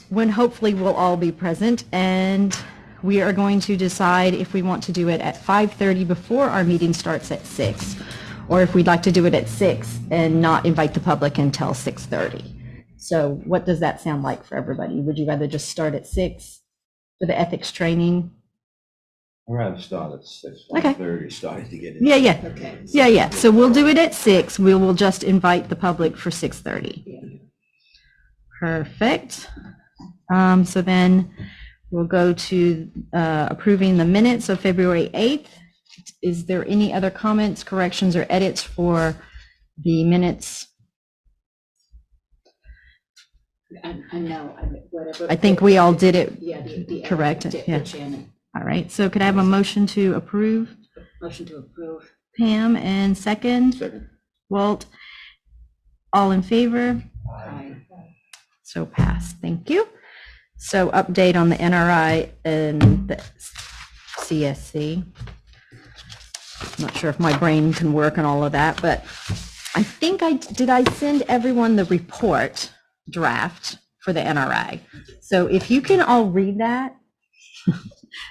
when hopefully we'll all be present, and we are going to decide if we want to do it at 5:30 before our meeting starts at 6, or if we'd like to do it at 6 and not invite the public until 6:30. So what does that sound like for everybody? Would you rather just start at 6 for the ethics training? I'd rather start at 6, Okay. 5:30, starting to get in. Yeah. Okay. Yeah. So we'll do it at 6. We will just invite the public for 6:30. Yeah. Perfect. So then we'll go to approving the minutes of February 8th. Is there any other comments, corrections, or edits for the minutes? Whatever. I think we all did it. Yeah. Correct, yeah. Shannon. All right. So could I have a motion to approve? Motion to approve. Pam, and second? Second. Walt. All in favor? Aye. So passed. Thank you. So update on the NRI and the CSC. I'm not sure if my brain can work on all of that, but I think did I send everyone the report draft for the NRI? So if you can all read that.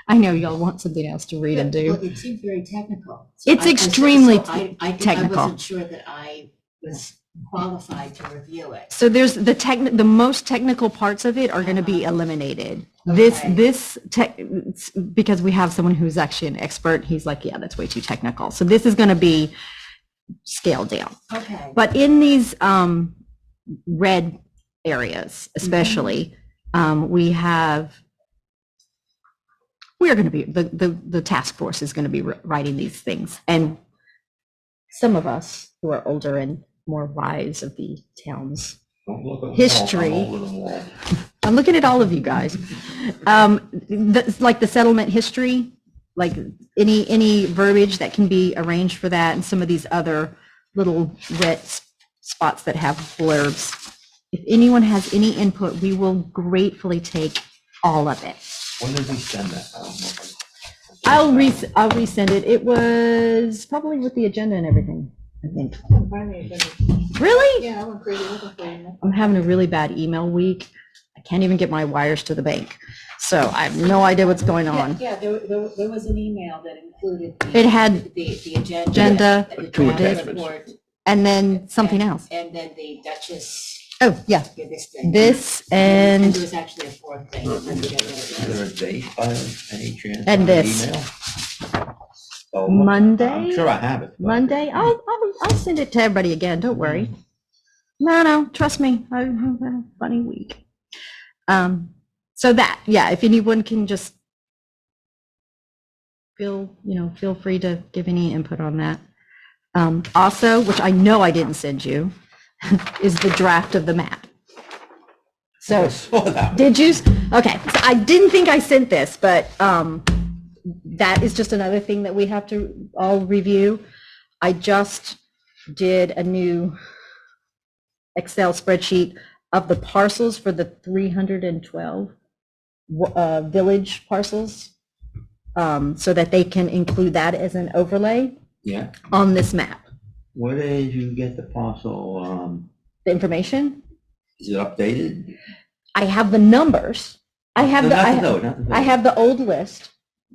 I know y'all want something else to read and do. Well, it seemed very technical. It's extremely technical. I technical. wasn't sure that I was qualified to review it. So there's the most technical parts of it are going to be eliminated. Because we have someone who's actually an expert, he's like, yeah, that's way too technical. So this is going to be scaled down. Okay. But in these red areas, especially, we are going to be, the task force is going to be writing these things. And some of us who are older and more wise of the town's history. I'm looking at all of you guys. Like the settlement history, like any verbiage that can be arranged for that, and some of these other little red spots that have blurbs. If anyone has any input, we will gratefully take all of it. When did we send that? I'll resend it. It was probably with the agenda and everything, I think. Really? Yeah, I went crazy looking for you. I'm having a really bad email week. I can't even get my wires to the bank. So I have no idea what's going on. Yeah, there was an email that included It had the agenda, agenda, the two draft attachments. report, and then something else. and then the Duchess. Oh, yeah. Yeah, this thing. This And and there was actually a fourth thing. I forget what it Is was. there a date by any chance? And on the this. email? Oh, Monday? I'm sure I have it. but- Monday. I'll send it to everybody again. Don't worry. No, trust me. I have a funny week. So that, yeah, if anyone can just feel free to give any input on that. Also, which I know I didn't send you, is the draft of the map. So I saw that. did you? Okay, so I didn't think I sent this, but that is just another thing that we have to all review. I just did a new Excel spreadsheet of the parcels for the 312 village parcels, so that they can include that as an overlay Yeah. on this map. Where did you get the parcel? The information, Is it updated? I have the numbers. I have No, the, not I, the note, not the I note. have the old list.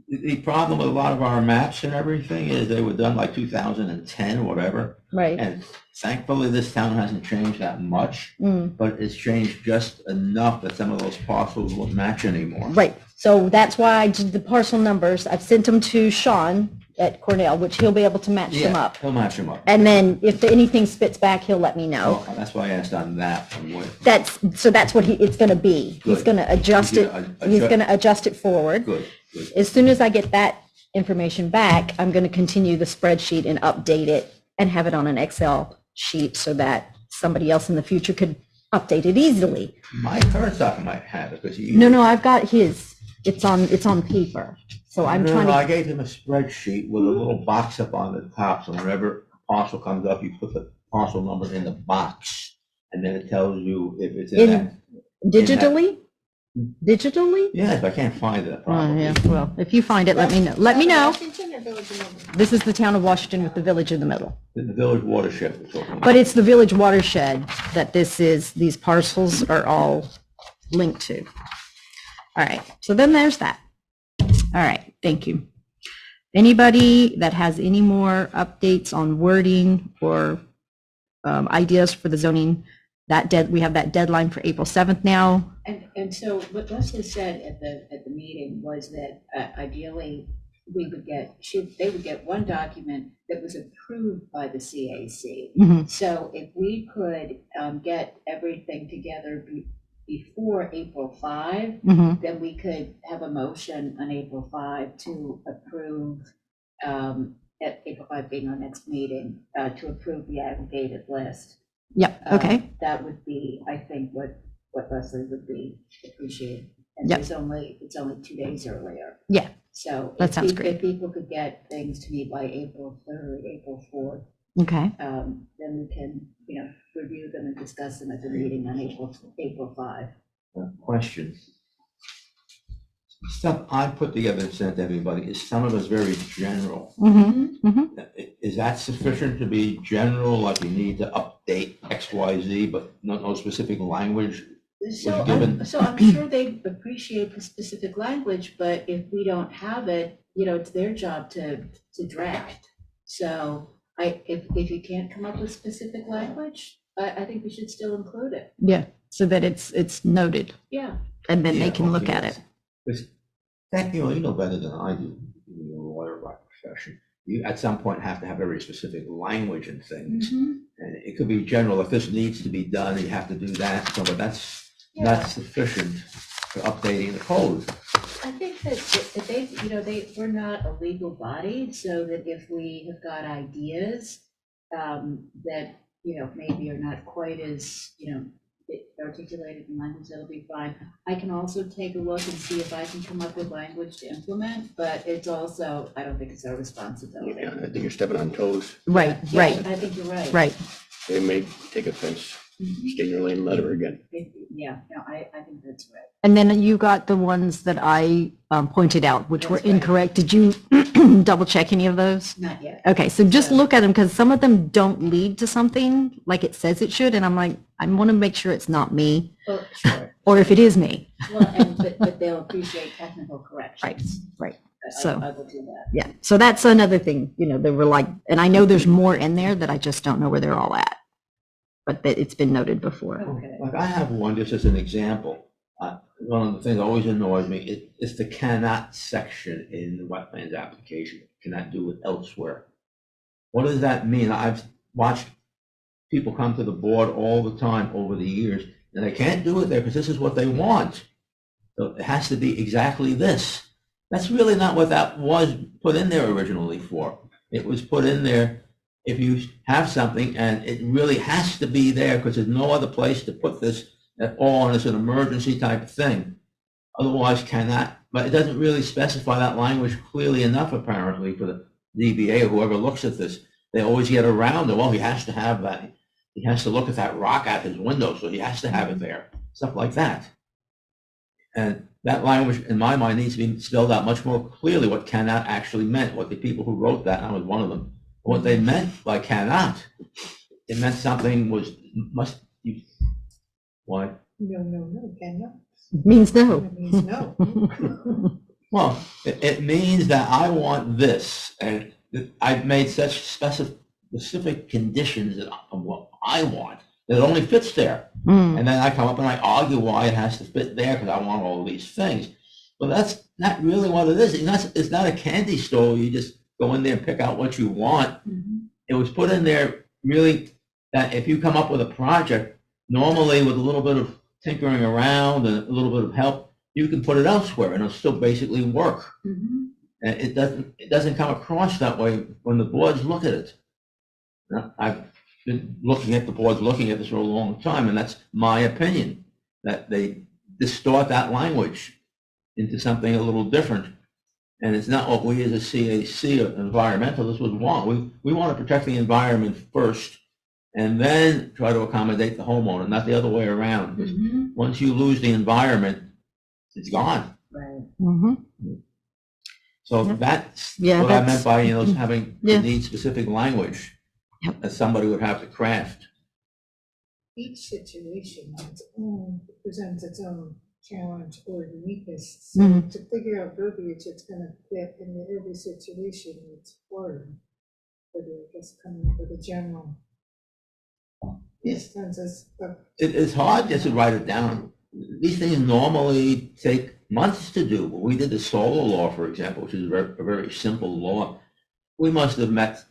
The problem with a lot of our maps and everything is they were done like 2010 or whatever. Right. And thankfully, this town hasn't changed that much, but it's changed just enough that some of those parcels won't match anymore. Right. So that's why I did the parcel numbers. I've sent them to Sean at Cornell, which he'll be able to match them Yeah, up. he'll match them up. And then if anything spits back, he'll let me know. Oh, that's why I asked on that. That's what it's going to be. He's Good. going to adjust it. He's going to adjust it forward. Good, good. As soon as I get that information back, I'm going to continue the spreadsheet and update it and have it on an Excel sheet so that somebody else in the future could update it easily. Mike Herzog might have it because he. No, I've got his. It's on paper. So I'm trying I to. gave him a spreadsheet with a little box up on the top, so whenever a parcel comes up, you put the parcel number in the box, and then it tells you if it's in that. Digitally? Digitally? Yeah, if I can't find it, Oh, probably. yeah, well, if you find it, let me know. Let me know. This is the town of Washington with the village in the middle. In the village watershed we're talking about. But it's the village watershed that these parcels are all link to. All right, so then there's that. All right, thank you. Anybody that has any more updates on wording or ideas for the zoning, we have that deadline for April 7th now. And so what Leslie said at the meeting was that ideally they would get one document that was approved by the CAC. Mhm. So if we could get everything together before April 5, Mhm. then we could have a motion on April 5 to approve, at April 5 being our next meeting, to approve the aggregated list. Yep, okay. That would be, I think, what Leslie would be appreciated. And Yep. it's only 2 days earlier. Yeah, So that sounds great. if people could get things to me by April 3rd, April 4th, Okay. then we can, review them and discuss them at the meeting on April 5. Question. Stuff I put together and sent to everybody is some of it's very general. Mm-hmm. Mm-hmm. Is that sufficient to be general, like you need to update X, Y, Z, but no specific language? So given- I'm sure they appreciate the specific language, but if we don't have it, it's their job to draft. So if you can't come up with specific language, I think we should still include it. Yeah, so that it's noted, Yeah. and then they Yeah, can look okay, at yes. it. Because that, you know better than I do, you're a lawyer by profession. You at some point have to have very specific language and things. Mhm. And it could be general, if this needs to be done, you have to do that, so, but that's not sufficient for updating the code. I think that we're not a legal body, so that if we have got ideas that, maybe are not quite as, articulated in language, that'll be fine. I can also take a look and see if I can come up with language to implement, but it's also, I don't think it's our responsibility. Yeah, I think you're stepping on toes. Right, Yeah, right, I think you're right. right. They may take offense, stay in your lane, let her again. Yeah, no, I think that's right. And then you got the ones that I pointed out, which were That's right. incorrect. Did you double check any of those? Not yet. Okay, so just Yeah. look at them, because some of them don't lead to something like it says it should, and I'm like, I want to make sure it's not me, Well, sure. or if it is me. Well, but they'll appreciate technical corrections. Right. I So- will do that. Yeah, so that's another thing, they were like, and I know there's more in there that I just don't know where they're all at, but that it's been noted before. Okay. Like I have one, just as an example. One of the things that always annoys me is the cannot section in the wetlands application. Cannot do it elsewhere. What does that mean? I've watched people come to the board all the time over the years, and they can't do it there because this is what they want. So it has to be exactly this. That's really not what that was put in there originally for. It was put in there if you have something and it really has to be there because there's no other place to put this at all, and it's an emergency type of thing. Otherwise cannot, but it doesn't really specify that language clearly enough apparently for the DBA or whoever looks at this. They always get around it. Well, he has to have that. He has to look at that rock at his window, so he has to have it there. Stuff like that. And that language, in my mind, needs to be spelled out much more clearly what cannot actually meant, what the people who wrote that, I was one of them, what they meant by cannot. It meant something must, why? No, cannot. Means no. It means no. Well, it means that I want this, and I've made such specific conditions of what I want that it only fits there. Mm. And then I come up and I argue why it has to fit there because I want all these things. But that's not really what it is. It's not a candy store where you just go in there and pick out what you want. Mhm. It was put in there really that if you come up with a project, normally with a little bit of tinkering around and a little bit of help, you can put it elsewhere and it'll still basically work. Mhm. And it doesn't come across that way when the boards look at it. Now, I've been looking at the boards, looking at this for a long time, and that's my opinion, that they distort that language into something a little different. And it's not what we as a CAC or environmentalists would want. We want to protect the environment first and then try to accommodate the homeowner, not the other way around. Because Mhm. once you lose the environment, it's gone. Right. Mhm. So Yeah. that's Yeah, what I that's- meant by, having Yeah. need specific language Yep. that somebody would have to craft. each situation on its own presents its own challenge or uniqueness. So Mhm. to figure out verbiage that's gonna fit into every situation, it's hard. But I guess coming up with a general consensus of. It's hard just to write it down. These things normally take months to do. When we did the solar law, for example, which is a very simple law, we must have met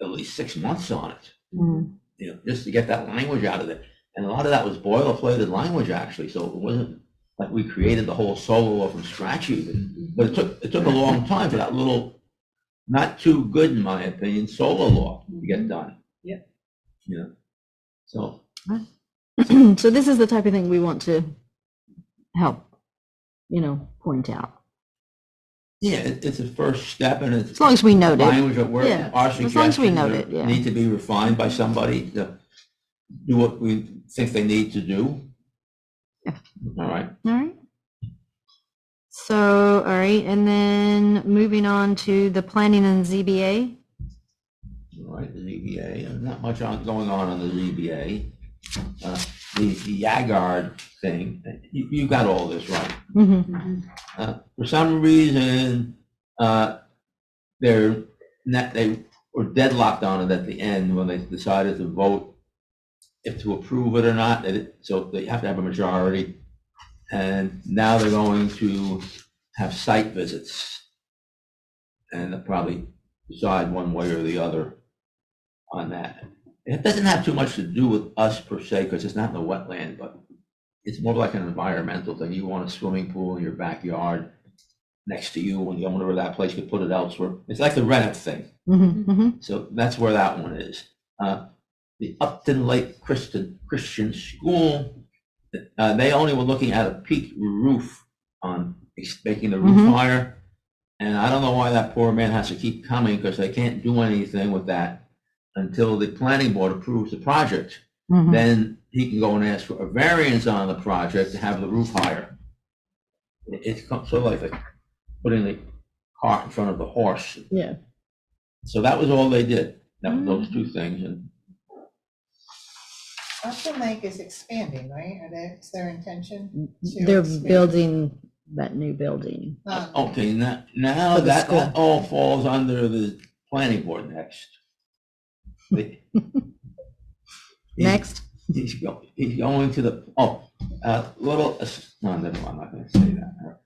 at least 6 months on it, Mhm. just to get that language out of it. And a lot of that was boilerplated language, actually, so it wasn't like we created the whole solar law from scratch even. But it took a long time for that little, not too good, in my opinion, solar law to get done. Yep. So, So this is the type of thing we want to help, point out. yeah, it's a first step, and it's As long as we note it. language that we're, Yeah, our as long as we suggestions note it, yeah. need to be refined by somebody to do what we think they need to do. Yeah. All right. All right. So, all right, and then moving on to the planning and ZBA. All right, the ZBA, not much going on the ZBA. The Yagard thing, you got all this right. Mhm. For some reason, they were deadlocked on it at the end when they decided to vote if to approve it or not. So they have to have a majority. And now they're going to have site visits. And they'll probably decide one way or the other on that. It doesn't have too much to do with us per se, because it's not in the wetland, but it's more like an environmental thing. You want a swimming pool in your backyard next to you, and the owner of that place could put it elsewhere. It's like the rent thing. Mhm. Mhm. So that's where that one is. The Upton Lake Christian School, they only were looking at a peak roof on making the roof Mhm. higher. And I don't know why that poor man has to keep coming, because they can't do anything with that until the planning board approves the project. Mhm. Then he can go and ask for a variance on the project to have the roof higher. It's sort of like putting the cart in front of the horse. Yeah. So that was all they did. That was those two things. And Upton Lake is expanding, right? It's their intention? to They're expand? building that new building. okay, now For the that school. all falls under the planning board next. Next. He's going to the, no, never mind, I'm not going to say that.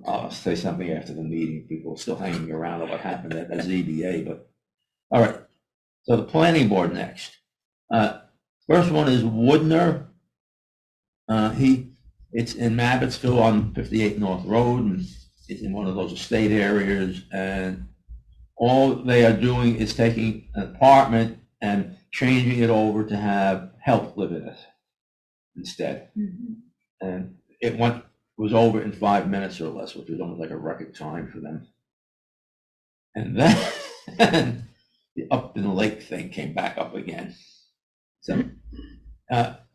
I'll say something after the meeting. People are still hanging around on what happened at ZBA, but, all right. So the planning board next. First one is Woodner. It's in Mabbittsville on 58 North Road, and it's in one of those estate areas, and all they are doing is taking an apartment and changing it over to have help live in it instead. And it was over in 5 minutes or less, which was almost like a record time for them. And then the Upton Lake thing came back up again. So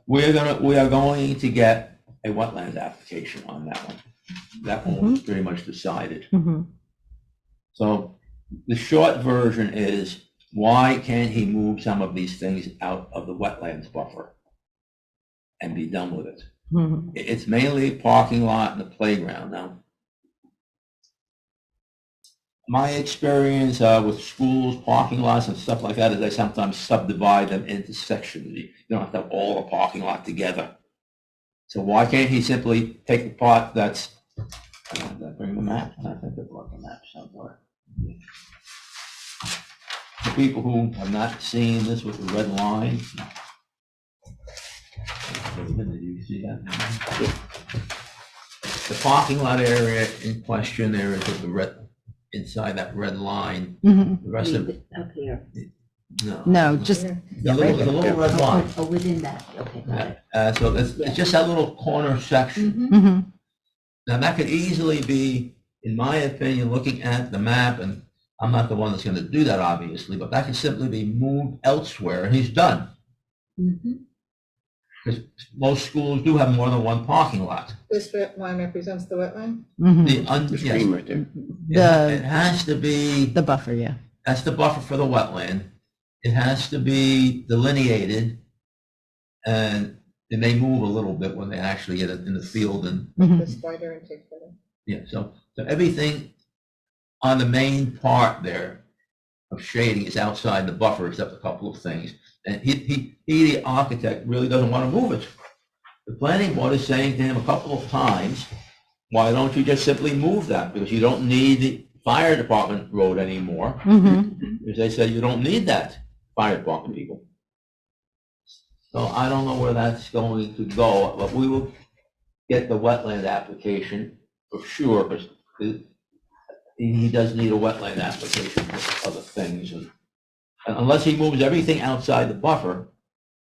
we are going to get a wetlands application on that one. That one was pretty much decided. Mhm. So the short version is, why can't he move some of these things out of the wetlands buffer and be done with it? Mhm. It's mainly a parking lot and a playground now. My experience with schools, parking lots and stuff like that is they sometimes subdivide them into sections. You don't have to have all the parking lot together. So why can't he simply take the part that's, did I bring the map? I think I brought the map somewhere. The people who have not seen this with the red line. Did you see that? The parking lot area in question there is with the red, inside that red line. Mhm. The rest of it, Up here. no. No, just, The little red line. Oh, within that, okay, got it. So it's just that little corner section. mhm. Now, that could easily be, in my opinion, looking at the map, and I'm not the one that's going to do that, obviously, but that can simply be moved elsewhere, and he's done. Because most schools do have more than one parking lot. This line represents the wetland? Mhm. The stream right there. It The has to be, buffer, yeah. that's the buffer for the wetland. it has to be delineated, and it may move a little bit when they actually get it in the field. And The spider intake for them. yeah, so everything on the main part there of shading is outside the buffer, except a couple of things. And he, the architect, really doesn't want to move it. The planning board is saying to him a couple of times, why don't you just simply move that? Because you don't need the fire department road anymore. Because they said you don't need that, fire department people. So I don't know where that's going to go, but we will get the wetland application for sure, because he does need a wetland application for other things. And unless he moves everything outside the buffer,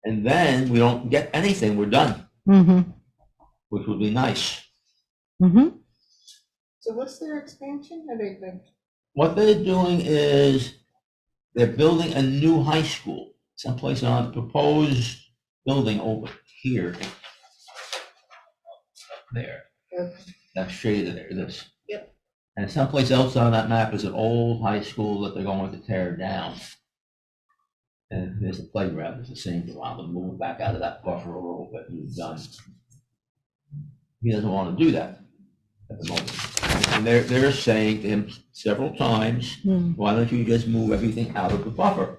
and then we don't get anything, we're done, which would be nice. So what's their expansion? Are they like, What they're doing is they're building a new high school someplace on the proposed building over here. There, okay. that shaded there, this. Yep. And someplace else on that map is an old high school that they're going to tear down. And there's a playground, it's the same around them, move back out of that buffer a little bit, and he's done. He doesn't want to do that at the moment. And they're saying to him several times, why don't you just move everything out of the buffer?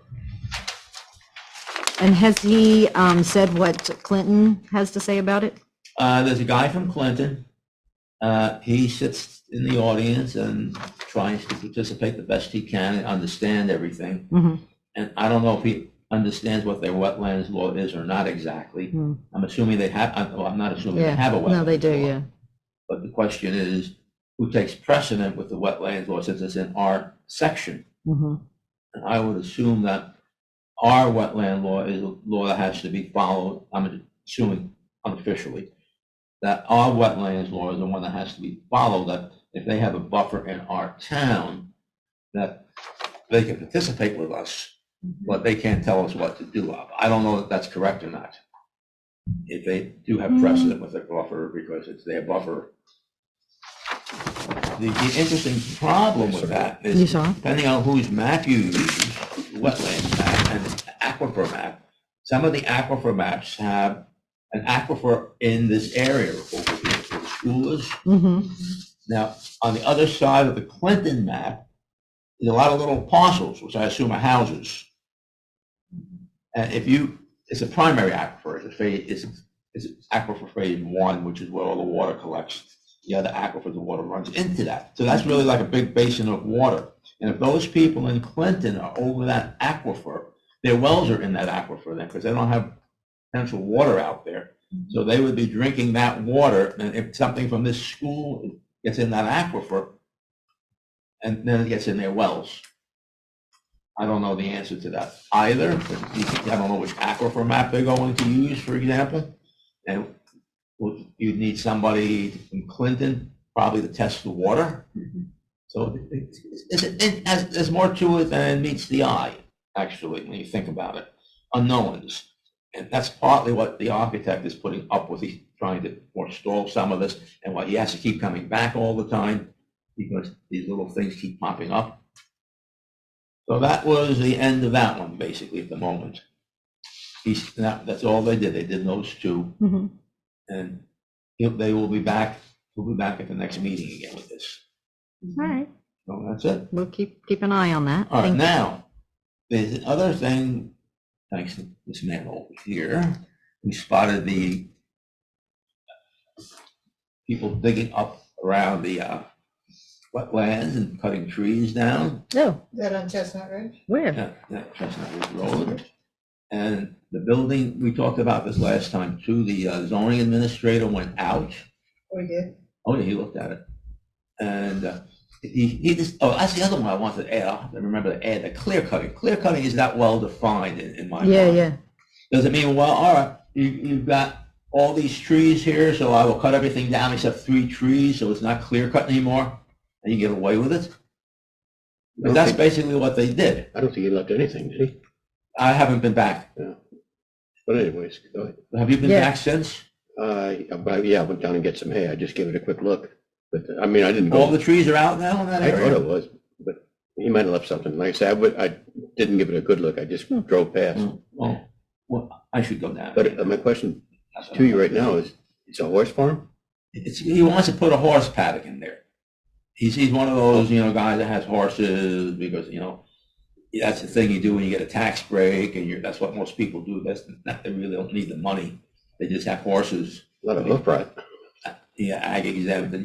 And has he said what Clinton has to say about it? There's a guy from Clinton. He sits in the audience and tries to participate the best he can and understand everything. And I don't know if he understands what their wetlands law is or not exactly. I'm assuming they have, well, I'm not assuming they have a wetlands law. No, they do, yeah. But the question is, who takes precedent with the wetlands law since it's in our section? And I would assume that our wetland law is a law that has to be followed, I'm assuming unofficially, that our wetlands law is the one that has to be followed, that if they have a buffer in our town, that they can participate with us, but they can't tell us what to do. I don't know if that's correct or not. If they do have precedent with their buffer because it's their buffer. The interesting problem with that You is saw? depending on whose map you use, wetland map and aquifer map, some of the aquifer maps have an aquifer in this area over here where the school is. Now, on the other side of the Clinton map, there's a lot of little parcels, which I assume are houses. And if you, it's a primary aquifer, it's aquifer phase 1, which is where all the water collects. The other aquifer, the water runs into that. So that's really like a big basin of water. And if those people in Clinton are over that aquifer, their wells are in that aquifer then, because they don't have potential water out there. So they would be drinking that water, and if something from this school gets in that aquifer, and then it gets in their wells. I don't know the answer to that either. I don't know which aquifer map they're going to use, for example. And you'd need somebody from Clinton probably to test the water. So there's more to it than meets the eye, actually, when you think about it. Unknowns. And that's partly what the architect is putting up with. He's trying to forestall some of this, and why he has to keep coming back all the time, because these little things keep popping up. So that was the end of that one, basically, at the moment. That's all they did. They did those two. And they will be back. We'll be back at the next meeting again with this. All right. So that's it. We'll keep an eye on that. All right, Thank you. now, there's another thing, thanks to this man over here, we spotted the people digging up around the wetlands and cutting trees down. Oh, Is that on Chestnut Ridge? where? That Chestnut Ridge Road. And the building, we talked about this last time too, the zoning administrator went out. We did. Oh, yeah, he looked at it. And he just, oh, that's the other one I wanted to add. I'll have to remember to add the clear cutting. Clear cutting is not well defined in my mind. Yeah. Does it mean, well, all right, you've got all these trees here, so I will cut everything down except 3 trees, so it's not clear cut anymore, and you get away with it? But that's basically what they did. I don't think he left anything, did he? I haven't been back. Yeah. But anyways, go ahead. Have you been Yeah. back since? Yeah, I went down and get some hay. I just gave it a quick look. But I mean, I didn't go. All the trees are out now in that I thought area? it was, but he might have left something. Like I said, I didn't give it a good look. I just drove past. Well, I should go down. But my question to you right now is, it's a horse farm? He wants to put a horse paddock in there. He's one of those, guys that has horses because, that's the thing you do when you get a tax break, and that's what most people do. That's not, they really don't need the money. They just have horses. A lot of hoof rot. Yeah, ag exempt, and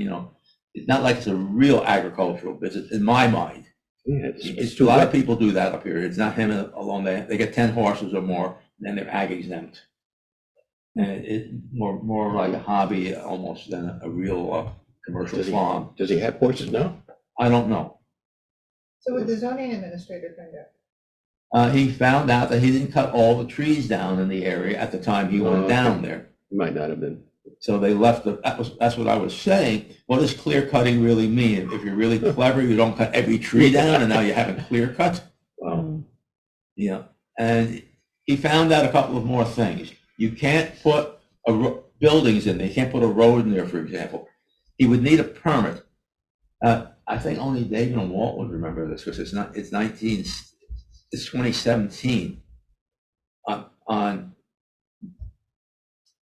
it's not like it's a real agricultural business in my mind. Yeah, It's a lot of people do that up here. It's not him alone. They get 10 horses or more, and they're ag exempt. And it's more like a hobby almost than a real commercial farm. Does he have horses now? I don't know. So what did the zoning administrator find out? He found out that he didn't cut all the trees down in the area at the time he went down there. He might not have been. So they left that's what I was saying. What does clear cutting really mean? If you're really clever, you don't cut every tree down, and now you haven't clear cut. Wow. And he found out a couple of more things. You can't put buildings in there. You can't put a road in there, for example. He would need a permit. I think only David and Walt would remember this because it's 2017 on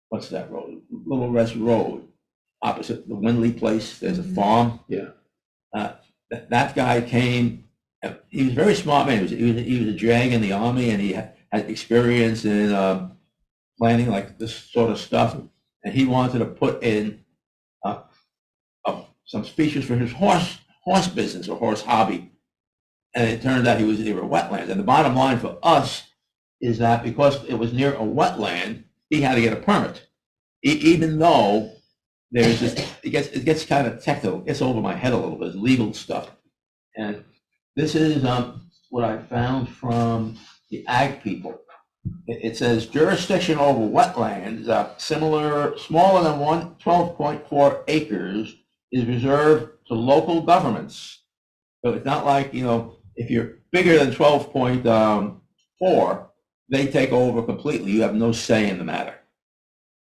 what's that road? Little Rest Road, opposite the Windley place. There's a farm. Yeah. That guy came. He was a very smart man. He was a JAG in the Army, and he had experience in planning like this sort of stuff. And he wanted to put in some features for his horse business or horse hobby. And it turned out he was near a wetland. And the bottom line for us is that because it was near a wetland, he had to get a permit. Even though there's this, it gets kind of technical, it gets over my head a little bit, legal stuff. And this is what I found from the ag people. It says jurisdiction over wetlands, smaller than 12.4 acres is reserved to local governments. So it's not like, if you're bigger than 12.4, they take over completely. You have no say in the matter.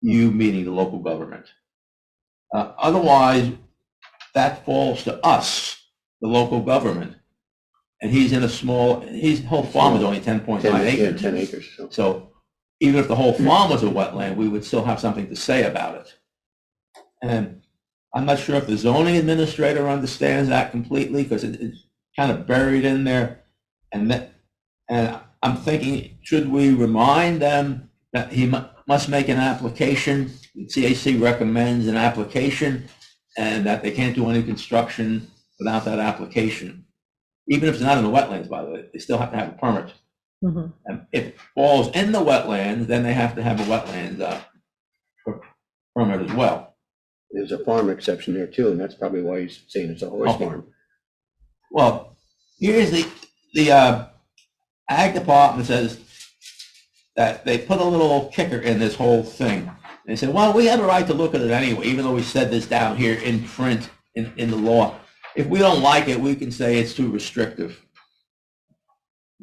You meaning the local government. Otherwise, that falls to us, the local government. And he's in his whole farm is only 10.9 acres. 10 acres. So even if the whole farm was a wetland, we would still have something to say about it. And I'm not sure if the zoning administrator understands that completely because it's kind of buried in there. And I'm thinking, should we remind them that he must make an application? The CAC recommends an application, and that they can't do any construction without that application. Even if it's not in the wetlands, by the way, they still have to have a permit. Mm-hmm. And if it falls in the wetlands, then they have to have a wetlands permit as well. There's a farm exception there too, and that's probably why he's saying it's a horse farm. Well, here's the ag department says that they put a little kicker in this whole thing. They said, well, we have a right to look at it anyway, even though we said this down here in print in the law. If we don't like it, we can say it's too restrictive.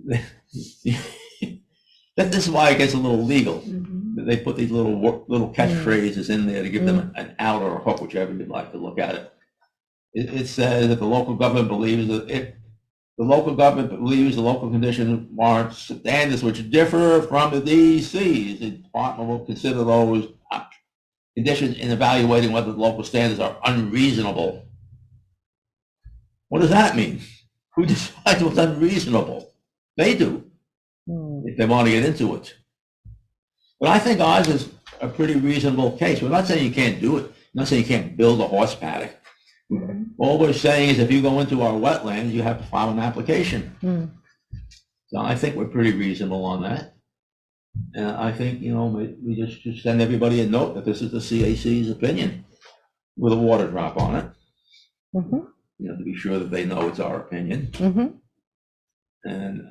This is why it gets a little legal. Mm-hmm. They put these little catchphrases in there to give them an out or a hook, whichever you'd like to look at it. It says that the local government believes that if the local government believes the local conditions warrant standards which differ from the DEC's, the department will consider those conditions in evaluating whether the local standards are unreasonable. What does that mean? Who decides what's unreasonable? They do, if they want to get into it. But I think ours is a pretty reasonable case. We're not saying you can't do it. I'm not saying you can't build a horse paddock. Mm-hmm. All we're saying is if you go into our wetlands, you have to file an application. Mm. So I think we're pretty reasonable on that. And I think, we just send everybody a note that this is the CAC's opinion with a water drop on it. Mm-hmm. To be sure that they know it's our opinion. Mm-hmm. And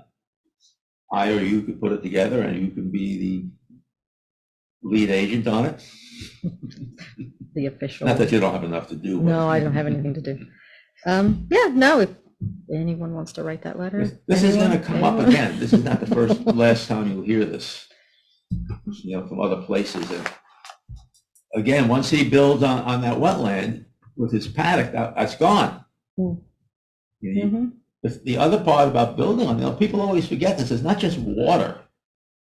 I or you could put it together and you can be the lead agent on it. The official. Not that you don't have enough to do. No, I don't have anything to do. No, if anyone wants to write that letter. This is going to anyone? come up again. This is not the last time you'll hear this, from other places. And again, once he builds on that wetland with his paddock, that's gone. Mm. Mm-hmm. the other part about building on, people always forget this, it's not just water.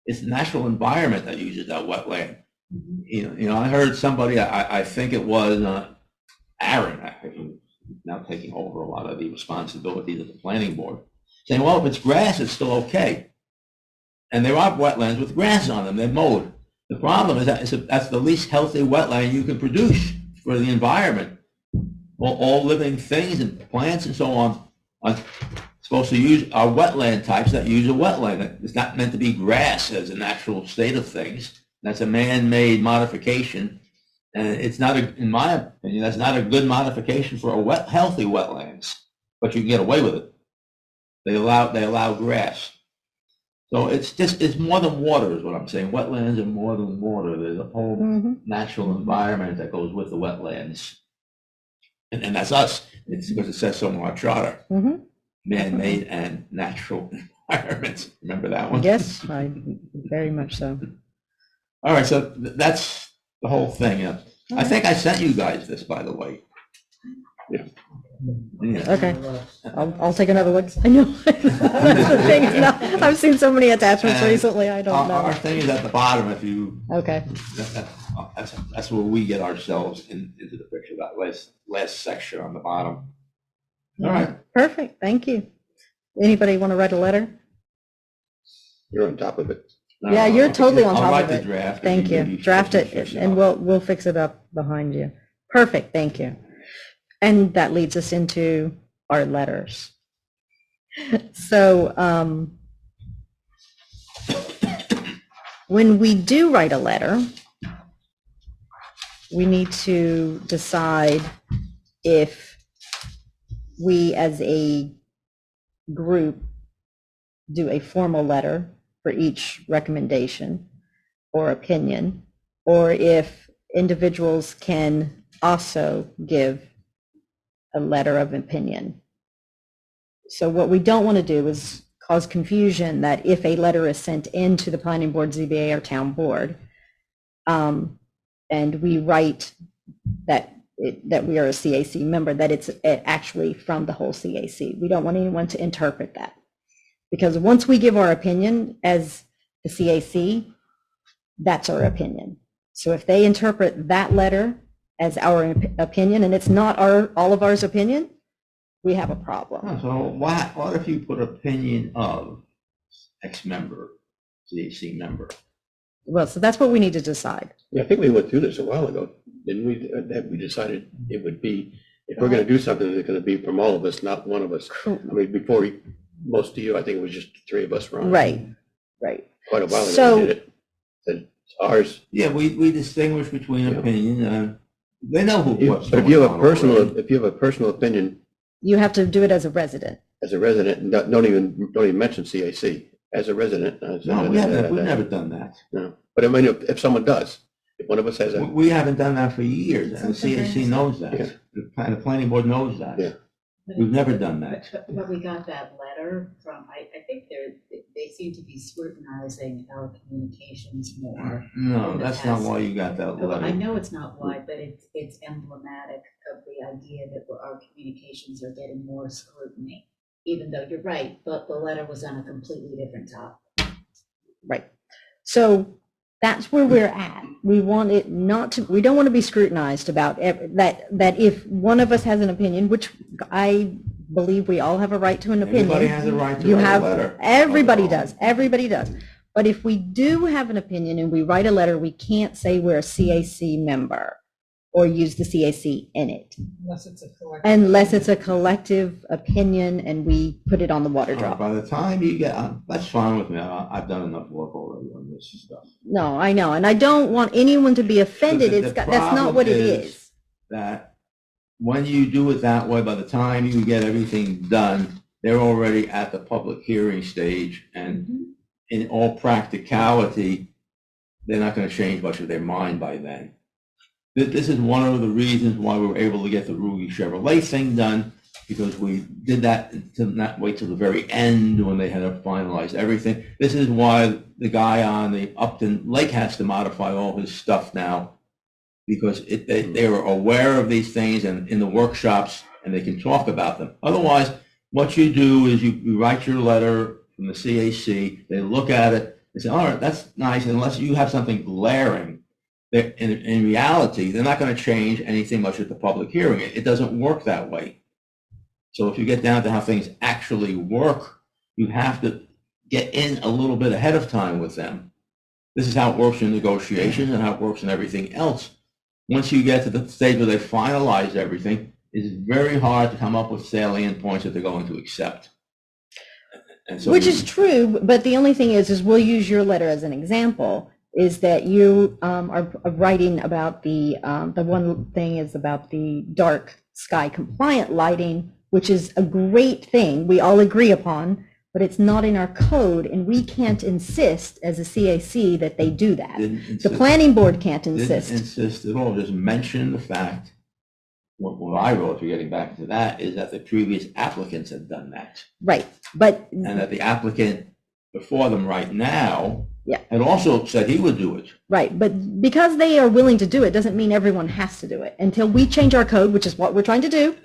It's the natural environment that uses that wetland. I heard somebody, I think it was Aaron, now taking over a lot of the responsibilities of the planning board, saying, well, if it's grass, it's still okay. And there are wetlands with grass on them, they're mowed. The problem is that that's the least healthy wetland you can produce for the environment. All living things and plants and so on are supposed to use our wetland types that use a wetland. It's not meant to be grass as a natural state of things. That's a man-made modification. And it's not, in my opinion, that's not a good modification for a healthy wetlands, but you can get away with it. They allow grass. So it's more than water is what I'm saying. Wetlands are more than water. There's a whole natural environment that goes with the wetlands. And that's us. It's because it says so in our charter. Man-made and natural environments. Remember that one? Yes, very much so. All right, so that's the whole thing. I think I sent you guys this, by the way. Yeah. Okay, I'll take another look. I know. That's the thing. I've seen so many attachments recently, I don't know. Our thing is at the bottom, if you. Okay. That's where we get ourselves into the picture, that last section on the bottom. All right. Perfect, thank you. Anybody want to write a letter? You're on top of it. Yeah, you're totally on I'll top write of the it. draft. Thank you. Draft it, and we'll fix it up behind you. Perfect, thank you. And that leads us into our letters. So when we do write a letter, we need to decide if we as a group do a formal letter for each recommendation or opinion, or if individuals can also give a letter of opinion. So what we don't want to do is cause confusion that if a letter is sent into the planning board, ZBA, or town board, and we write that we are a CAC member, that it's actually from the whole CAC. We don't want anyone to interpret that. Because once we give our opinion as the CAC, that's our opinion. So if they interpret that letter as our opinion, and it's not all of ours opinion, we have a problem. So what if you put opinion of X member, CAC member? Well, so that's what we need to decide. Yeah, I think we went through this a while ago, didn't we? That we decided it would be, if we're going to do something, it's going to be from all of us, not one of us. I mean, before most of you, I think it was just the three of us were on. Right. Quite a while ago So, we did it. Said it's ours. Yeah, we distinguish between opinion. They know But if you have a personal opinion you have to do it as a resident. as a resident, don't even mention CAC as a resident. No, we've never done that. No, but I mean, if someone does, if one of us has a. We haven't done that for years, and the CAC knows that. Yeah. The planning board knows that. Yeah. We've never done that. But we got that letter from, I think they seem to be scrutinizing our communications more. No, that's not why you got that Well, I letter. know it's not why, but it's emblematic of the idea that our communications are getting more scrutiny, even though you're right, but the letter was on a completely different topic. Right. So that's where we're at. We want it not to, we don't want to be scrutinized about that if one of us has an opinion, which I believe we all have a right to an opinion. Everybody has a right to You write have, a letter. everybody does, everybody does. But if we do have an opinion and we write a letter, we can't say we're a CAC member or use the CAC in it. Unless it's a collective opinion and we put it on the water drop. By the time you get, that's fine with me. I've done enough work already on this stuff. No, I know, and I don't want anyone to be offended. The That's not what it problem is. That when you do it that way, by the time you get everything done, they're already at the public hearing stage, and in all practicality, they're not going to change much of their mind by then. This is one of the reasons why we were able to get the Rugi Chevrolet thing done, because we did that to not wait till the very end when they had to finalize everything. This is why the guy on the Upton Lake has to modify all his stuff now, because they were aware of these things and in the workshops, and they can talk about them. Otherwise, what you do is you write your letter from the CAC, they look at it, they say, all right, that's nice, unless you have something glaring. In reality, they're not going to change anything much at the public hearing. It doesn't work that way. So if you get down to how things actually work, you have to get in a little bit ahead of time with them. This is how it works in negotiations and how it works in everything else. Once you get to the stage where they finalize everything, it's very hard to come up with salient points that they're going to accept. And so Which is true, but the only thing is we'll use your letter as an example, is that you are writing about the one thing is about the dark sky compliant lighting, which is a great thing we all agree upon, but it's not in our code, and we can't insist as a CAC that they do that. The planning board can't insist. Didn't insist at all, just mention the fact, what I wrote, if you're getting back to that, is that the previous applicants had done that. Right, but. And that the applicant before them right now Yeah. had also said he would do it. Right, but because they are willing to do it, doesn't mean everyone has to do it. Until we change our code, which is what we're trying to do,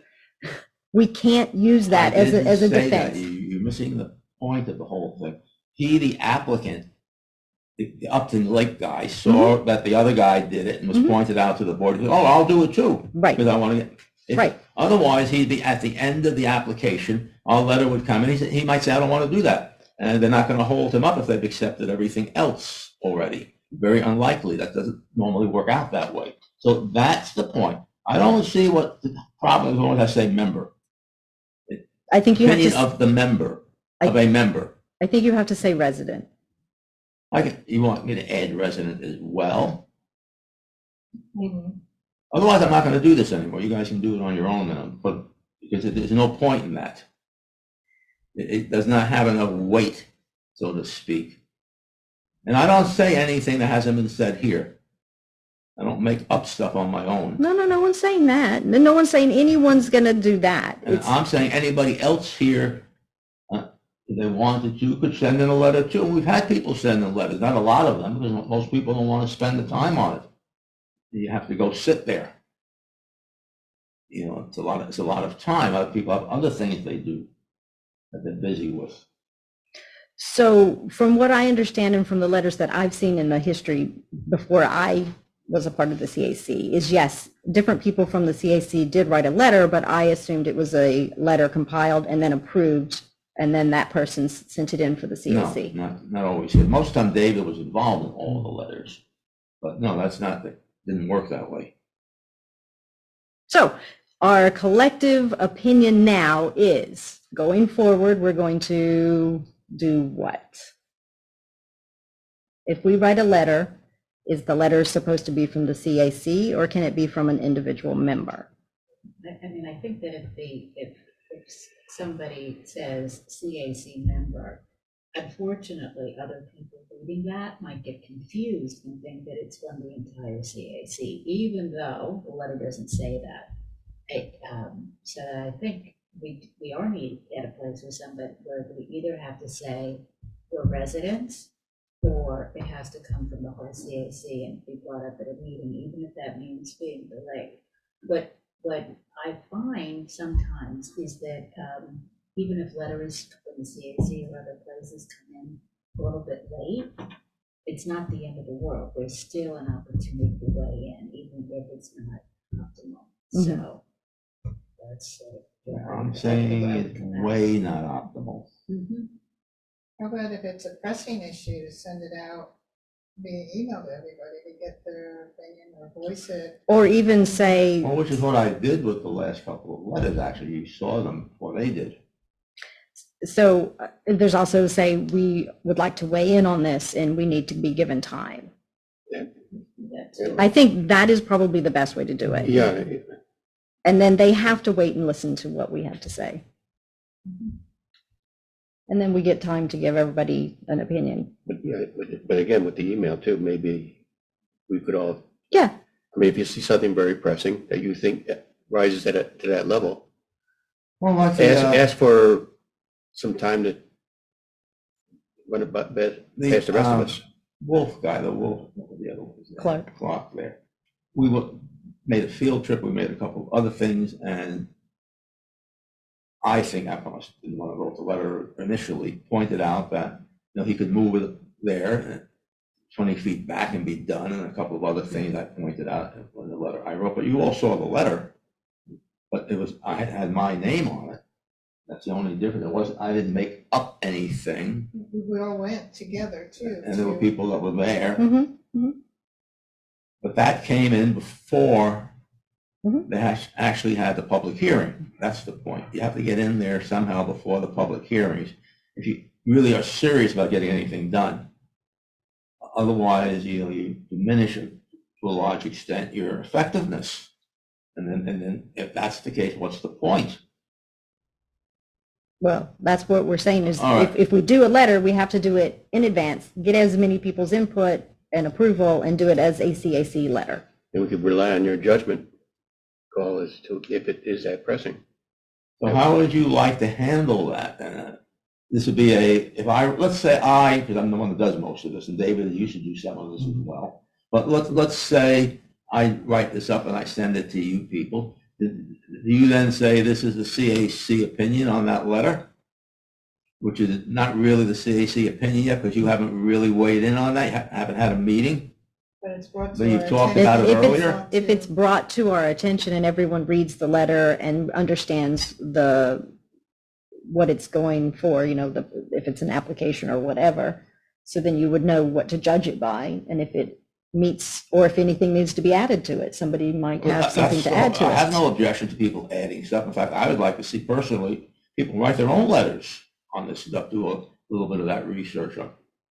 we can't use that I as a didn't say that. defense. You're missing the point of the whole thing. He, the applicant, the Upton Lake guy, saw that the other guy did it and was pointed out to the board. He said, oh, I'll do it too. Right. Because I want to get. Right. Otherwise, he'd be at the end of the application, our letter would come, and he might say, I don't want to do that. And they're not going to hold him up if they've accepted everything else already. Very unlikely. That doesn't normally work out that way. So that's the point. I don't see what the problem is when I say member. I think you have Opinion to. of the member, of a member. I think you have to say resident. You want me to add resident as well? Otherwise, I'm not going to do this anymore. You guys can do it on your own now, but because there's no point in that. It does not have enough weight, so to speak. And I don't say anything that hasn't been said here. I don't make up stuff on my own. No one's saying that. No one's saying anyone's going to do that. And I'm saying anybody else here, if they wanted to, could send in a letter too. And we've had people send in letters, not a lot of them, because most people don't want to spend the time on it. You have to go sit there. You know, it's a lot of time. Other people have other things they do that they're busy with. So from what I understand and from the letters that I've seen in the history before I was a part of the CAC is yes, different people from the CAC did write a letter, but I assumed it was a letter compiled and then approved, and then that person sent it in for the CAC. No, not always. Most of the time David was involved in all the letters, but no, it didn't work that way. So our collective opinion now is going forward, we're going to do what? If we write a letter, is the letter supposed to be from the CAC or can it be from an individual member? I mean, I think that if somebody says CAC member, unfortunately, other people reading that might get confused and think that it's from the entire CAC, even though the letter doesn't say that. So I think we are at a place where we either have to say we're residents, or it has to come from the whole CAC and be brought up at a meeting, even if that means being delayed. But what I find sometimes is that even if letters from the CAC or other places come in a little bit late, it's not the end of the world. There's still an opportunity to weigh in, even if it's not optimal. So that's I'm saying it's way not optimal. How about if it's a pressing issue, to send it out via email to everybody to get their opinion or voice it? Or even say, Well, which is what I did with the last couple of letters, actually. You saw them before they did. so there's also say, we would like to weigh in on this and we need to be given time. I think that is probably the best way to do it. Yeah, And then they have to wait and listen to what we have to say. And then we get time to give everybody an opinion. but again, with the email too, maybe we could all, Yeah, I mean, if you see something very pressing that you think rises to that level, Well, like ask for some time to run it past the rest of us. Wolf guy, what was the other one? Clark. There. We made a field trip, we made a couple of other things, and I think I must have been the one that wrote the letter initially, pointed out that, he could move it there 20 feet back and be done, and a couple of other things I pointed out in the letter I wrote. But you all saw the letter, but I had my name on it. That's the only difference. I didn't make up anything, We all went together too. and there were people that were there. Mm-hmm. But that came in before Mhm. they actually had the public hearing. That's the point. You have to get in there somehow before the public hearings if you really are serious about getting anything done. Otherwise, you diminish it to a large extent your effectiveness. And then if that's the case, what's the point? Well, that's what we're saying is All right. if we do a letter, we have to do it in advance, get as many people's input and approval, and do it as a CAC letter. And we could rely on your judgment call as to if it is that pressing. So how would you like to handle that? This would be let's say because I'm the one that does most of this, and David, you should do some of this as well. But let's say I write this up and I send it to you people. Do you then say this is the CAC opinion on that letter? Which is not really the CAC opinion yet, because you haven't really weighed in on that. You haven't had a meeting. But it's brought to But you've our talked attention. about it earlier. If it's brought to our attention and everyone reads the letter and understands what it's going for, if it's an application or whatever, so then you would know what to judge it by, and if it meets, or if anything needs to be added to it. Somebody might have something to add to I have it. no objection to people adding stuff. In fact, I would like to see personally people write their own letters on this stuff, do a little bit of that research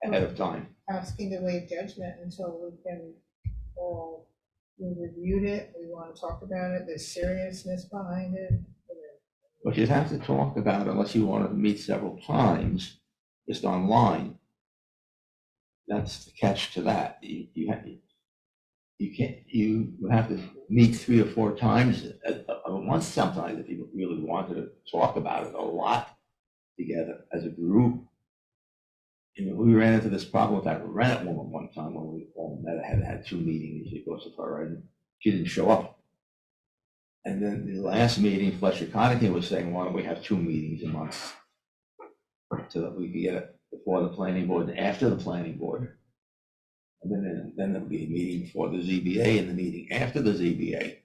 ahead of time. Asking to waive judgment until we can all, we reviewed it, we want to talk about it, there's seriousness behind it. But you'd have to talk about it unless you want to meet several times, just online. That's the catch to that. You would have to meet 3 or 4 times at once sometimes if you really wanted to talk about it a lot together as a group. We ran into this problem with that Rennet woman one time when we all met. I had 2 meetings because of her, and she didn't show up. And then the last meeting, Fletcher Connaughton was saying, why don't we have 2 meetings a month so that we could get it before the planning board and after the planning board. And then there'll be a meeting before the ZBA and the meeting after the ZBA.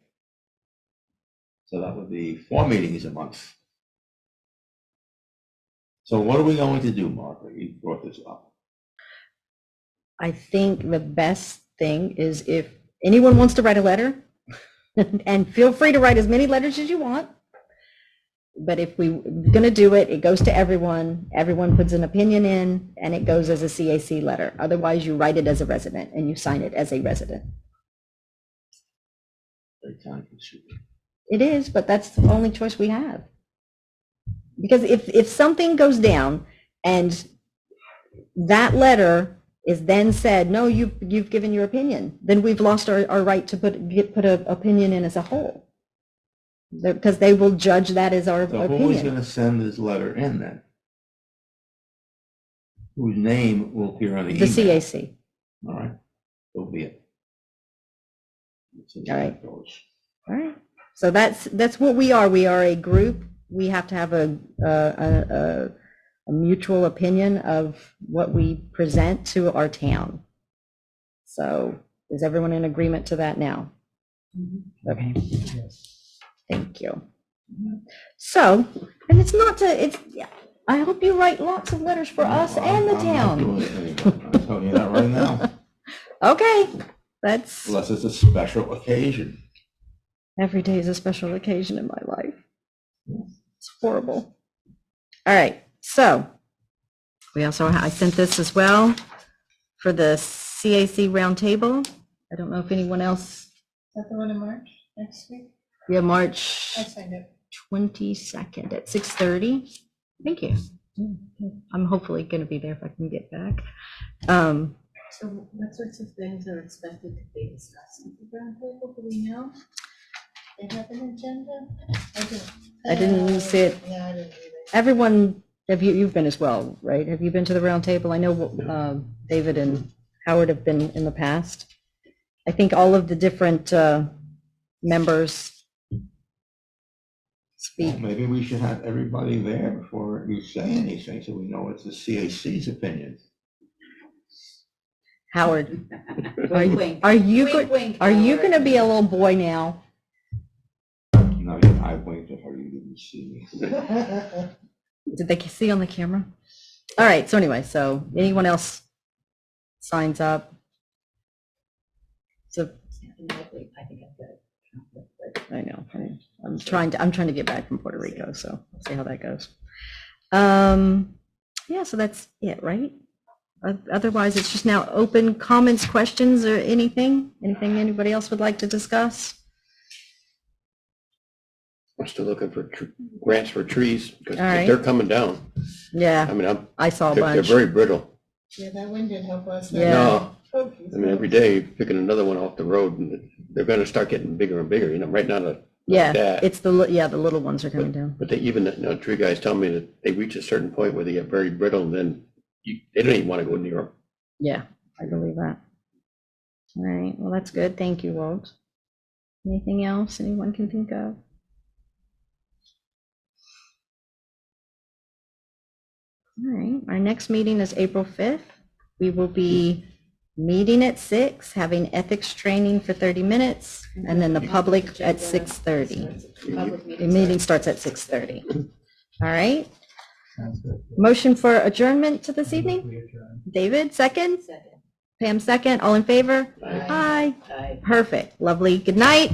So that would be 4 meetings a month. So what are we going to do, Margaret? You brought this up. I think the best thing is if anyone wants to write a letter, and feel free to write as many letters as you want. But if we're going to do it, it goes to everyone. Everyone puts an opinion in, and it goes as a CAC letter. Otherwise, you write it as a resident, and you sign it as a resident. Very time consuming. It is, but that's the only choice we have. Because if something goes down, and that letter is then said, no, you've given your opinion, then we've lost our right to put an opinion in as a whole. Because they will judge that as our So who is opinion. going to send this letter in then? Whose name will appear on the email? The CAC. All right, so be it. All right. All right. So that's what we are. We are a group. We have to have a mutual opinion of what we present to our town. So is everyone in agreement to that now? Okay. Thank you. So, and it's not to, I hope you write lots of letters for us and the I'm not town. doing it anymore. I'm telling you that right now. Okay, that's, Unless it's a special occasion. every day is a special occasion in my life. It's horrible. All right, so we also, I sent this as well for the CAC roundtable. I don't know if anyone else, Is that the one in March, next week? yeah, March I signed it. 22nd at 6:30. Thank you. I'm hopefully going to be there if I can get back. So what sorts of things are expected to be discussed at the roundtable? Do we know? They have an agenda? I didn't see it. Yeah, I didn't either. Everyone, you've been as well, right? Have you been to the roundtable? I know David and Howard have been in the past. I think all of the different members speak. Maybe we should have everybody there before you say anything, so we know it's the CAC's opinion. Howard, Wink, wink. are you, Wink, wink, are you Howard. going to be a little boy now? No, I winked at her, you didn't see me. Did they see on the camera? All right, so anyway, so anyone else signs up? So I think I've got it. I know, I'm trying to get back from Puerto Rico, so we'll see how that goes. Yeah, so that's it, right? Otherwise, it's just now open comments, questions, or anything anybody else would like to discuss? We're still looking for grants for trees, because All right. they're coming down. Yeah, I mean, I saw a they're bunch. very brittle. Yeah, that wind didn't help us. Yeah. No, Oh, I mean, every day picking another one off the road, and they're gonna start getting bigger and bigger, right now, like Yeah, that. it's the little ones are coming down. But they even, tree guys tell me that they reach a certain point where they get very brittle, and then they don't even want to go near them. Yeah, I believe that. All right, well, that's good. Thank you, Walt. Anything else anyone can think of? All right, our next meeting is April 5th. We will be meeting at 6, having ethics training for 30 minutes, and then the public at 6:30. Public The meetings. meeting starts at 6:30. All right? Motion for adjournment to this evening? David, second? Second. Pam, second. All in favor? Aye. Aye. Aye. Perfect. Lovely. Good night.